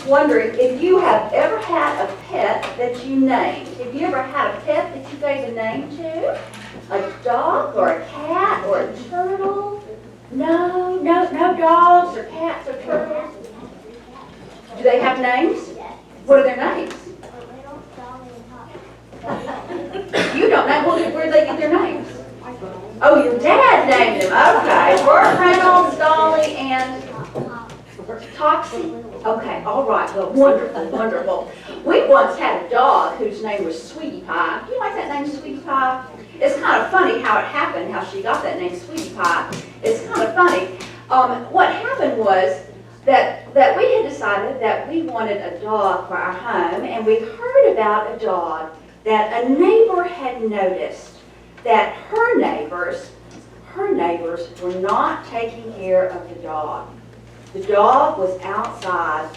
just wondering if you have ever had a pet that you named. Have you ever had a pet that you gave a name to? A dog or a cat or a turtle? No dogs or cats or turtles. Do they have names? What are their names? You don't know. Well, where do they get their names? Oh, your dad named them. Okay. Burt, Reynolds, Dolly, and Toxie? Okay, all right. Well, wonderful, wonderful. We once had a dog whose name was Sweetie Pie. Do you like that name, Sweetie Pie? It's kind of funny how it happened, how she got that name, Sweetie Pie. It's kind of funny. What happened was that we had decided that we wanted a dog for our home, and we heard about a dog that a neighbor had noticed that her neighbors were not taking care of the dog. The dog was outside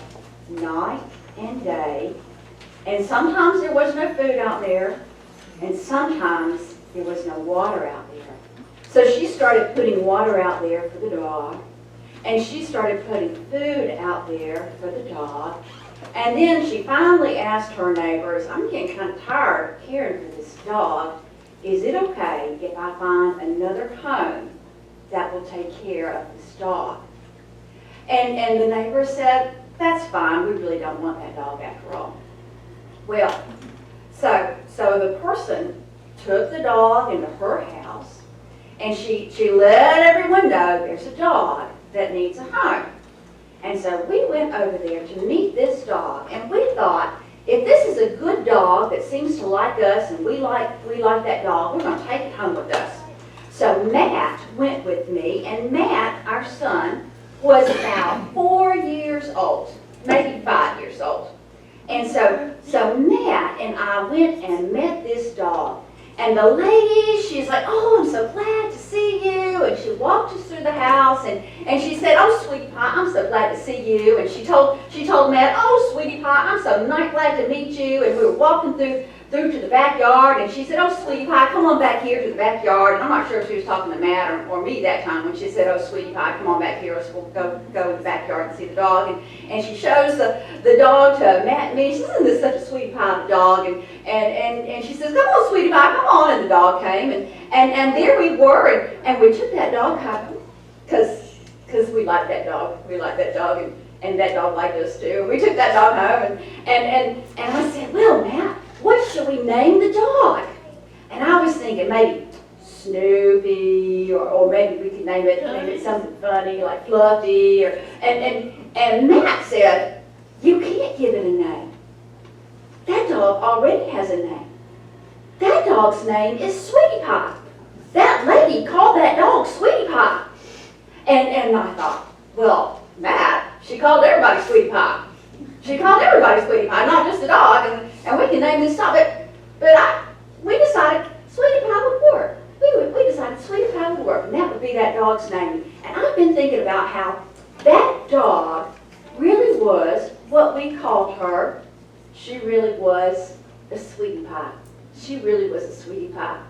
night and day, and sometimes there was no food out there, and sometimes there was no water out there. So she started putting water out there for the dog, and she started putting food out there for the dog, and then she finally asked her neighbors, I'm getting kind of tired of caring for this dog. Is it okay if I find another home that will take care of this dog? And the neighbor said, that's fine, we really don't want that dog after all. Well, so the person took the dog into her house, and she let everyone know there's a dog that needs a home. And so we went over there to meet this dog, and we thought, if this is a good dog that seems to like us and we like that dog, we're going to take it home with us. So Matt went with me, and Matt, our son, was about 4 years old, maybe 5 years old. And so Matt and I went and met this dog. And the lady, she's like, oh, I'm so glad to see you. And she walked us through the house, and she said, oh, Sweetie Pie, I'm so glad to see you. And she told Matt, oh, Sweetie Pie, I'm so glad to meet you. And we were walking through to the backyard, and she said, oh, Sweetie Pie, come on back here to the backyard. And I'm not sure if she was talking to Matt or me that time when she said, oh, Sweetie Pie, come on back here. We'll go in the backyard and see the dog. And she shows the dog to Matt and me. She says, isn't this such a Sweetie Pie dog? And she says, come on, Sweetie Pie, come on. And the dog came, and there we were, and we took that dog home because we liked that dog. We liked that dog, and that dog liked us too. And we took that dog home, and I said, well, Matt, what should we name the dog? And I was thinking maybe Snoopy, or maybe we could name it something funny like Fluffy, and Matt said, you can't give it a name. That dog already has a name. That dog's name is Sweetie Pie. That lady called that dog Sweetie Pie. And I thought, well, Matt, she called everybody Sweetie Pie. She called everybody Sweetie Pie, not just the dog, and we can name this dog. But we decided Sweetie Pie would work. We decided Sweetie Pie would work, and that would be that dog's name. And I've been thinking about how that dog really was what we called her. She really was a Sweetie Pie. She really was a Sweetie Pie.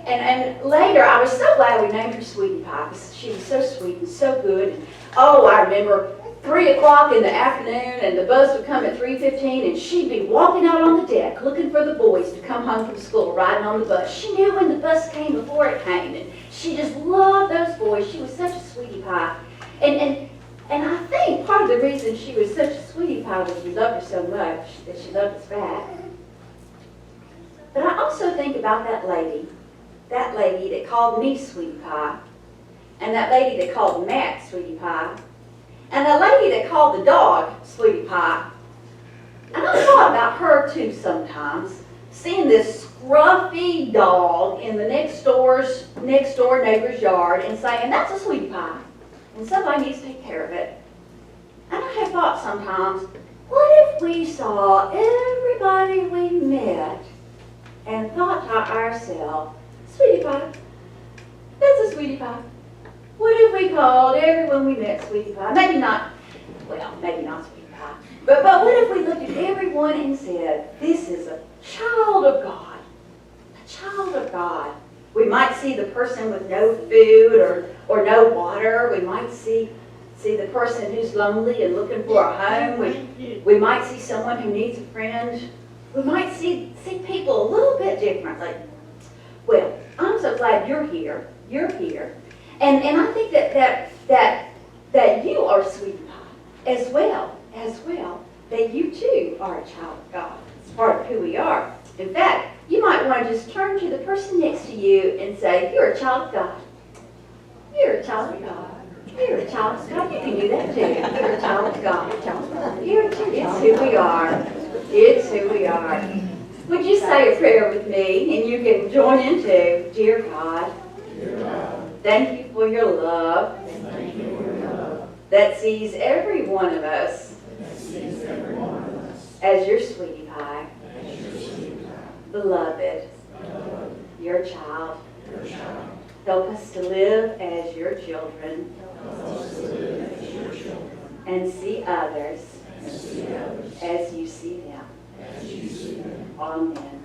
And later, I was so glad we named her Sweetie Pie because she was so sweet and so good. And, oh, I remember 3 o'clock in the afternoon, and the bus would come at 3:15, and she'd be walking out on the deck looking for the boys to come home from school, riding on the bus. She knew when the bus came before it came, and she just loved those boys. She was such a Sweetie Pie. And I think part of the reason she was such a Sweetie Pie was we loved her so much that she loved us back. But I also think about that lady that called me Sweetie Pie, and that lady that called Matt Sweetie Pie, and the lady that called the dog Sweetie Pie. And I thought about her too sometimes, seeing this scruffy dog in the next door neighbor's yard and saying, that's a Sweetie Pie, and somebody needs to take care of it. And I have thought sometimes, what if we saw everybody we met and thought to ourselves, Sweetie Pie, that's a Sweetie Pie. What if we called everyone we met Sweetie Pie? Maybe not Sweetie Pie. But what if we looked at everyone and said, this is a child of God. A child of God. We might see the person with no food or no water. We might see see the person who's lonely and looking for a home. We might see someone who needs a friend. We might see people a little bit differently. Well, I'm so glad you're here. You're here. And I think that you are sweetie pie as well, that you too are a child of God. It's part of who we are. In fact, you might want to just turn to the person next to you and say, you're a child of God. You're a child of God. You're a child of God. You can do that too. You're a child of God. It's who we are. It's who we are. Would you say a prayer with me? And you can join in too. Dear God, thank you for your love that sees every one of us as your sweetie pie. Beloved, your child. Help us to live as your children and see others as you see them. Amen.